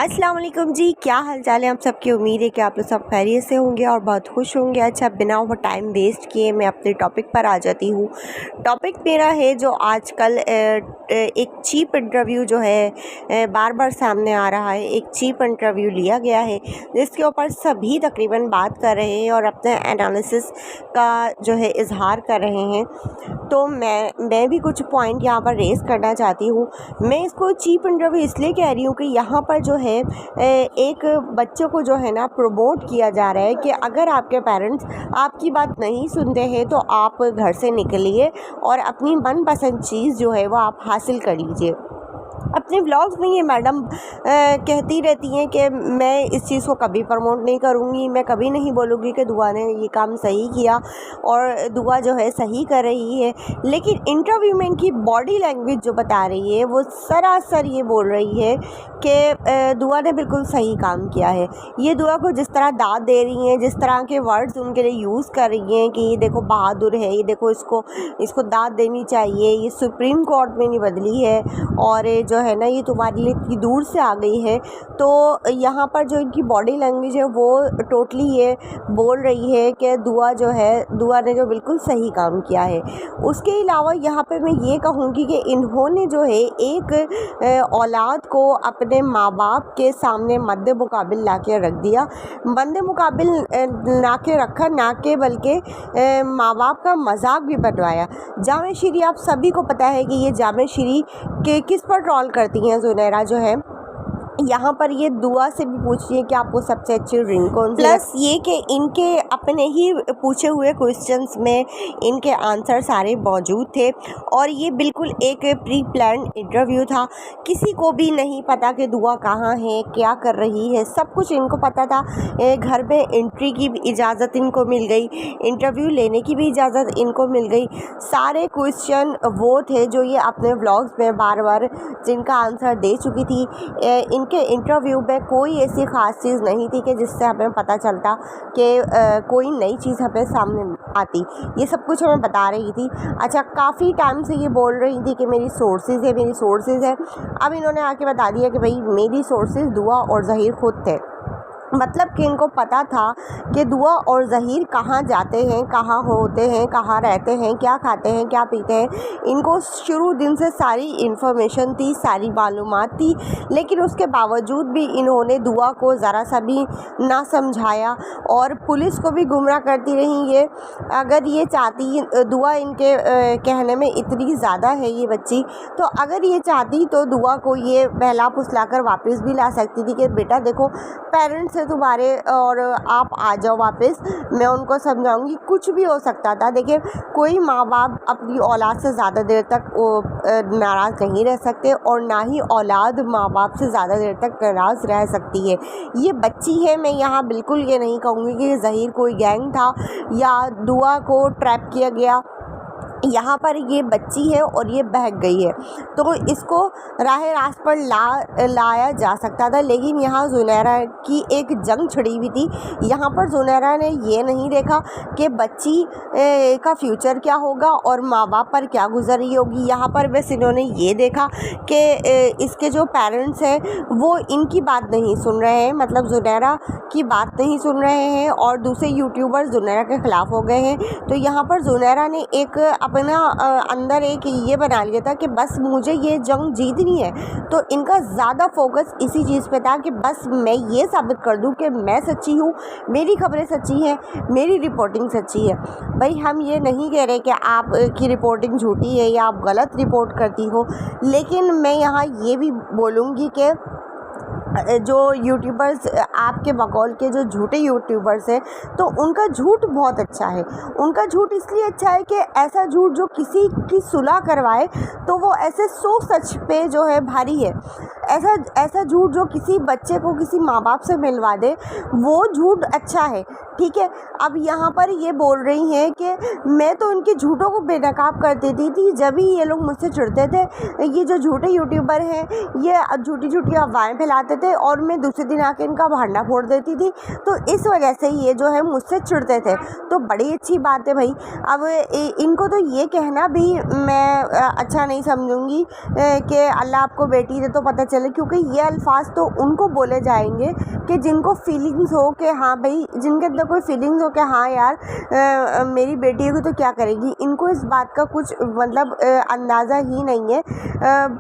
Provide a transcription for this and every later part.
अस्सलाम वालेकुम जी, क्या हाल चाल है आप सबकी। उम्मीद है कि आप लोग सब खैरियत से होंगे और बहुत खुश होंगे। अच्छा, बिना वो टाइम वेस्ट किए मैं अपने टॉपिक पर आ जाती हूँ। टॉपिक मेरा है जो आजकल एक चीप इंटरव्यू जो है बार बार सामने आ रहा है। एक चीप इंटरव्यू लिया गया है जिसके ऊपर सभी तकरीबन बात कर रहे हैं और अपने एनालिसिस का जो है इजहार कर रहे हैं। तो मैं भी कुछ पॉइंट यहाँ पर रेज़ करना चाहती हूँ। मैं इसको चीप इंटरव्यू इसलिए कह रही हूँ कि यहाँ पर जो है एक बच्चों को जो है ना प्रमोट किया जा रहा है कि अगर आपके पेरेंट्स आपकी बात नहीं सुनते हैं तो आप घर से निकलिए और अपनी मनपसंद चीज़ जो है वो आप हासिल कर लीजिए। अपने व्लॉग्स में ये मैडम कहती रहती हैं कि मैं इस चीज़ को कभी प्रमोट नहीं करूँगी, मैं कभी नहीं बोलूँगी कि दुआ ने ये काम सही किया और दुआ जो है सही कर रही है। लेकिन इंटरव्यू में इनकी बॉडी लैंग्वेज जो बता रही है वो सरासर ये बोल रही है कि दुआ ने बिल्कुल सही काम किया है। ये दुआ को जिस तरह दाद दे रही हैं, जिस तरह के वर्ड्स उनके लिए यूज़ कर रही हैं कि ये देखो बहादुर है, ये देखो इसको दाद देनी चाहिए, ये सुप्रीम कोर्ट में नहीं बदली है और जो है ना ये तुम्हारे लिए इतनी दूर से आ गई है। तो यहाँ पर जो इनकी बॉडी लैंग्वेज है वो टोटली ये बोल रही है कि दुआ ने जो बिल्कुल सही काम किया है। उसके अलावा यहाँ पे मैं ये कहूँगी कि इन्होंने जो है एक औलाद को अपने माँ बाप के सामने मद्दे मुकाबिल ला के रख दिया। मद्दे मुकाबिल ला के रखा, ना के बल्कि माँ बाप का मजाक भी बनवाया। जामे शीरी आप सभी को पता है कि ये जामे शीरी के किस पर ट्रॉल करती हैं ज़ुनैरा जो है। यहाँ पर ये दुआ से भी पूछिए कि आपको सबसे अच्छी ड्रिंक कौन सी। प्लस ये कि इनके अपने ही पूछे हुए क्वेश्चंस में इनके आंसर सारे मौजूद थे और ये बिल्कुल एक प्री प्लान इंटरव्यू था। किसी को भी नहीं पता कि दुआ कहाँ है, क्या कर रही है, सब कुछ इनको पता था। घर में एंट्री की भी इजाज़त इनको मिल गई, इंटरव्यू लेने की भी इजाज़त इनको मिल गई। सारे क्वेश्चन वो थे जो ये अपने व्लॉग्स में बार बार जिनका आंसर दे चुकी थी। इनके इंटरव्यू में कोई ऐसी ख़ास चीज़ नहीं थी कि जिससे हमें पता चलता कि कोई नई चीज़ हमें सामने आती। ये सब कुछ हमें बता रही थी। अच्छा, काफ़ी टाइम से ये बोल रही थी कि मेरी सोर्सेज है। अब इन्होंने आके बता दिया कि भाई मेरी सोर्सेज दुआ और ज़हीर खुद थे। मतलब कि इनको पता था कि दुआ और ज़हीर कहाँ जाते हैं, कहाँ होते हैं, कहाँ रहते हैं, क्या खाते हैं, क्या पीते हैं। इनको शुरू दिन से सारी इन्फॉर्मेशन थी, सारी मालूमात थी। लेकिन उसके बावजूद भी इन्होंने दुआ को ज़रा सा भी ना समझाया और पुलिस को भी गुमराह करती रही। ये अगर ये चाहती, दुआ इनके कहने में इतनी ज़्यादा है ये बच्ची, तो अगर ये चाहती तो दुआ को ये बहला फुसला कर वापस भी ला सकती थी कि बेटा देखो पेरेंट्स तुम्हारे और आप आ जाओ वापस, मैं उनको समझाऊंगी। कुछ भी हो सकता था। देखिए, कोई माँ बाप अपनी औलाद से ज़्यादा देर तक नाराज़ नहीं रह सकते और ना ही औलाद माँ बाप से ज़्यादा देर तक नाराज़ रह सकती है। ये बच्ची है, मैं यहाँ बिल्कुल ये नहीं कहूँगी कि ज़हीर कोई गैंग था या दुआ को ट्रैप किया गया। यहाँ पर ये बच्ची है और ये बहक गई है तो इसको रास्त पर लाया जा सकता था। लेकिन यहाँ ज़ुनैरा की एक जंग छिड़ी हुई थी। यहाँ पर ज़ुनैरा ने ये नहीं देखा कि बच्ची का फ्यूचर क्या होगा और माँ बाप पर क्या गुजर रही होगी। यहाँ पर बस इन्होंने ये देखा कि इसके जो पेरेंट्स हैं वो इनकी बात नहीं सुन रहे हैं, मतलब ज़ुनैरा की बात नहीं सुन रहे हैं और दूसरे यूट्यूबर ज़ुनैरा के ख़िलाफ़ हो गए हैं। तो यहाँ पर ज़ुनैरा ने एक अपना अंदर एक ये बना लिया था कि बस मुझे ये जंग जीतनी है। तो इनका ज़्यादा फोकस इसी चीज़ पे था कि बस मैं ये साबित कर दूं कि मैं सच्ची हूँ, मेरी खबरें सच्ची हैं, मेरी रिपोर्टिंग सच्ची है। भाई, हम ये नहीं कह रहे कि आप की रिपोर्टिंग झूठी है या आप गलत रिपोर्ट करती हो, लेकिन मैं यहाँ ये भी बोलूँगी कि जो यूट्यूबर्स आपके बकौल के जो झूठे यूट्यूबर्स हैं तो उनका झूठ बहुत अच्छा है। उनका झूठ इसलिए अच्छा है कि ऐसा झूठ जो किसी की सुलह करवाए तो वो ऐसे 100 सच पे जो है भारी है। ऐसा झूठ जो किसी बच्चे को किसी माँ बाप से मिलवा दे वो झूठ अच्छा है। ठीक है। अब यहाँ पर ये बोल रही हैं कि मैं तो उनके झूठों को बेनकाब कर देती थी, जब भी ये लोग मुझसे चिढ़ते थे। ये जो झूठे यूट्यूबर हैं ये झूठी अफवाहें फैलाते थे और मैं दूसरे दिन आके इनका भांडा फोड़ देती थी, तो इस वजह से ये जो है मुझसे चिढ़ते थे। तो बड़ी अच्छी बात है भाई। अब इनको तो ये कहना भी मैं अच्छा नहीं समझूंगी कि अल्लाह आपको बेटी दे तो पता चले, क्योंकि ये अल्फाज तो उनको बोले जाएंगे कि जिनको फीलिंग्स हो कि हाँ भाई, जिनके अंदर कोई फीलिंग्स हो कि हाँ यार मेरी बेटी होगी तो क्या करेगी। इनको इस बात का कुछ मतलब अंदाज़ा ही नहीं है।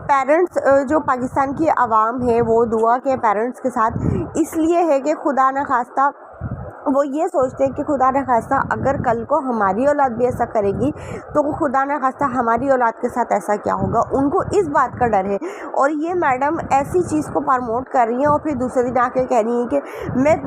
पेरेंट्स जो पाकिस्तान की आवाम है वो दुआ के पेरेंट्स के साथ इसलिए है कि खुदा न खास्ता वो ये सोचते हैं कि खुदा न खास्ता अगर कल को हमारी औलाद भी ऐसा करेगी तो खुदा न खास्ता हमारी औलाद के साथ ऐसा क्या होगा। उनको इस बात का डर है। और ये मैडम ऐसी चीज़ को प्रमोट कर रही हैं और फिर दूसरे दिन आके कह रही हैं कि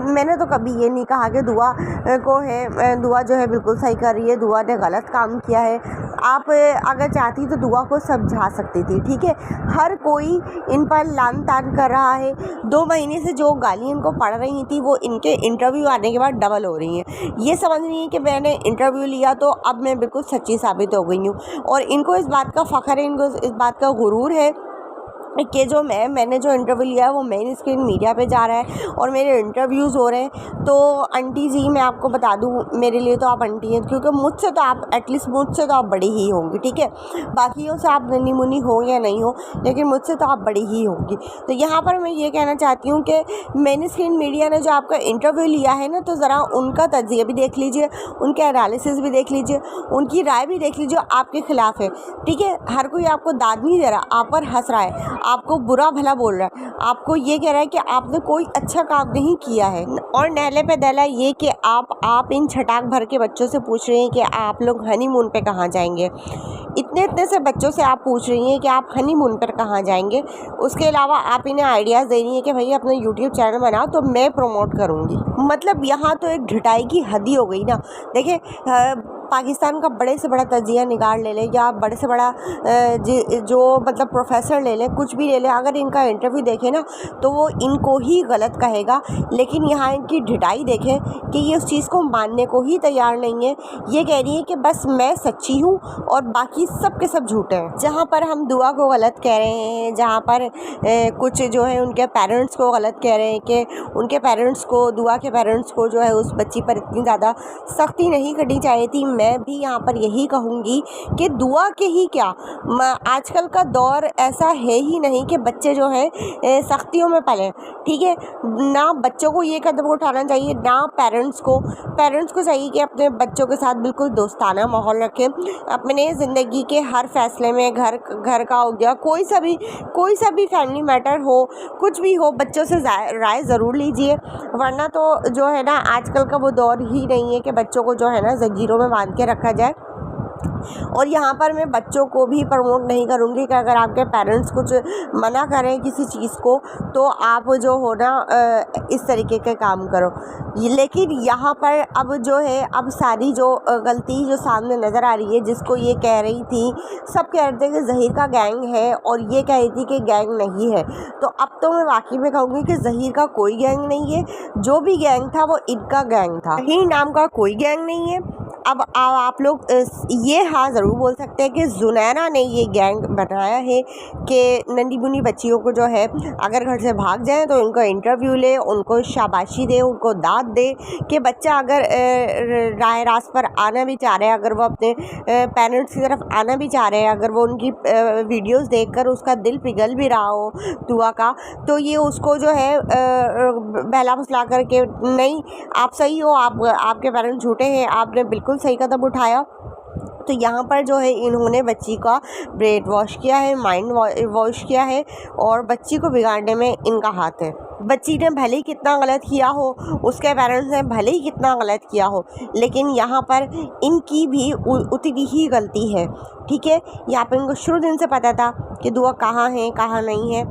मैंने तो कभी ये नहीं कहा कि दुआ को है, दुआ जो है बिल्कुल सही कर रही है, दुआ ने गलत काम किया है। आप अगर चाहती तो दुआ को समझा सकती थी, ठीक है। हर कोई इन पर लान तान कर रहा है। 2 महीने से जो गाली इनको पड़ रही थी वो इनके इंटरव्यू आने के बाद डबल हो रही हैं। ये समझ रही हैं कि मैंने इंटरव्यू लिया तो अब मैं बिल्कुल सच्ची साबित हो गई हूँ। और इनको इस बात का फ़ख्र है, इनको इस बात का गुरूर है कि जो मैंने जो इंटरव्यू लिया है वो मेन स्क्रीन मीडिया पे जा रहा है और मेरे इंटरव्यूज़ हो रहे हैं। तो आंटी जी मैं आपको बता दूं, मेरे लिए तो आप आंटी हैं, क्योंकि मुझसे तो आप एटलीस्ट मुझसे तो आप बड़ी ही होंगी, ठीक है। बाकियों से आप नन्ही मुन्नी हो या नहीं हो, लेकिन मुझसे तो आप बड़ी ही होंगी। तो यहाँ पर मैं ये कहना चाहती हूँ कि मेन स्क्रीन मीडिया ने जो आपका इंटरव्यू लिया है ना, तो ज़रा उनका तज्ज़िया भी देख लीजिए, उनके एनालिसिस भी देख लीजिए, उनकी राय भी देख लीजिए, आपके ख़िलाफ़ है, ठीक है। हर कोई आपको दाद नहीं दे रहा, आप पर हंस रहा है, आपको बुरा भला बोल रहा है, आपको ये कह रहा है कि आपने कोई अच्छा काम नहीं किया है। और नहले पे दहला ये कि आप इन छटाक भर के बच्चों से पूछ रहे हैं कि आप लोग हनीमून पे कहाँ जाएंगे। इतने से बच्चों से आप पूछ रही हैं कि आप हनीमून पर कहाँ जाएंगे। उसके अलावा आप इन्हें आइडियाज़ दे रही हैं कि भाई अपना यूट्यूब चैनल बनाओ तो मैं प्रमोट करूँगी। मतलब यहाँ तो एक ढिठाई की हद ही हो गई ना। देखिए पाकिस्तान का बड़े से बड़ा तजिया निगार ले लें या बड़े से बड़ा जो मतलब प्रोफेसर ले लें, कुछ भी ले लें, अगर इनका इंटरव्यू देखें ना तो वो इनको ही गलत कहेगा। लेकिन यहाँ इनकी ढिठाई देखें कि ये उस चीज़ को मानने को ही तैयार नहीं है। ये कह रही है कि बस मैं सच्ची हूँ और बाकी सब के सब झूठे हैं। जहाँ पर हम दुआ को गलत कह रहे हैं, जहाँ पर कुछ जो है उनके पेरेंट्स को गलत कह रहे हैं कि उनके पेरेंट्स को, दुआ के पेरेंट्स को जो है उस बच्ची पर इतनी ज़्यादा सख्ती नहीं करनी चाहिए थी, मैं भी यहाँ पर यही कहूँगी कि दुआ के ही क्या, आजकल का दौर ऐसा है ही नहीं कि बच्चे जो हैं सख्तियों में पलें, ठीक है। ना बच्चों को ये कदम उठाना चाहिए, ना पेरेंट्स को चाहिए कि अपने बच्चों के साथ बिल्कुल दोस्ताना माहौल रखें। अपने ज़िंदगी के हर फैसले में घर का हो गया, कोई सा भी फैमिली मैटर हो, कुछ भी हो, बच्चों से राय ज़रूर लीजिए। वरना तो जो है ना आजकल का वो दौर ही नहीं है कि बच्चों को जो है ना ज़ंजीरों में बांध के रखा जाए। और यहाँ पर मैं बच्चों को भी प्रमोट नहीं करूँगी कि अगर आपके पेरेंट्स कुछ मना करें किसी चीज़ को तो आप जो हो ना इस तरीके के काम करो। लेकिन यहाँ पर अब जो है अब सारी जो गलती जो सामने नज़र आ रही है, जिसको ये कह रही थी, सब कह रहे थे कि ज़हीर का गैंग है और ये कह रही थी कि गैंग नहीं है। तो अब तो मैं वाकई में कहूँगी कि ज़हीर का कोई गैंग नहीं है, जो भी गैंग था वो इनका गैंग था, ज़हीर नाम का कोई गैंग नहीं है। अब आप लोग ये हाँ ज़रूर बोल सकते हैं कि जुनैना ने ये गैंग बनाया है कि नन्ही मुन्नी बच्चियों को जो है अगर घर से भाग जाएं तो उनको इंटरव्यू ले, उनको शाबाशी दे, उनको दाद दे कि बच्चा अगर राह रास्त पर आना भी चाह रहे हैं, अगर वो अपने पेरेंट्स की तरफ आना भी चाह रहे हैं, अगर वो उनकी वीडियोस देखकर उसका दिल पिघल भी रहा हो दुआ का, तो ये उसको जो है बहला फुसला करके नहीं आप सही हो, आपके पेरेंट्स झूठे हैं, आपने बिल्कुल सही कदम उठाया। तो यहाँ पर जो है इन्होंने बच्ची का ब्रेन वॉश किया है, माइंड वॉश किया है और बच्ची को बिगाड़ने में इनका हाथ है। बच्ची ने भले ही कितना गलत किया हो, उसके पेरेंट्स ने भले ही कितना गलत किया हो, लेकिन यहाँ पर इनकी भी उतनी ही गलती है, ठीक है। यहाँ पर इनको शुरू दिन से पता था कि दुआ कहाँ है कहाँ नहीं है।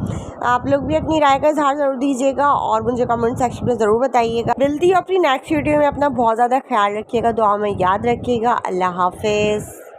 आप लोग भी अपनी राय का इजहार ज़रूर दीजिएगा और मुझे कमेंट सेक्शन में ज़रूर बताइएगा। मिलती हूँ अपनी नेक्स्ट वीडियो में, अपना बहुत ज़्यादा ख्याल रखिएगा, दुआ में याद रखिएगा। अल्लाह हाफिज़।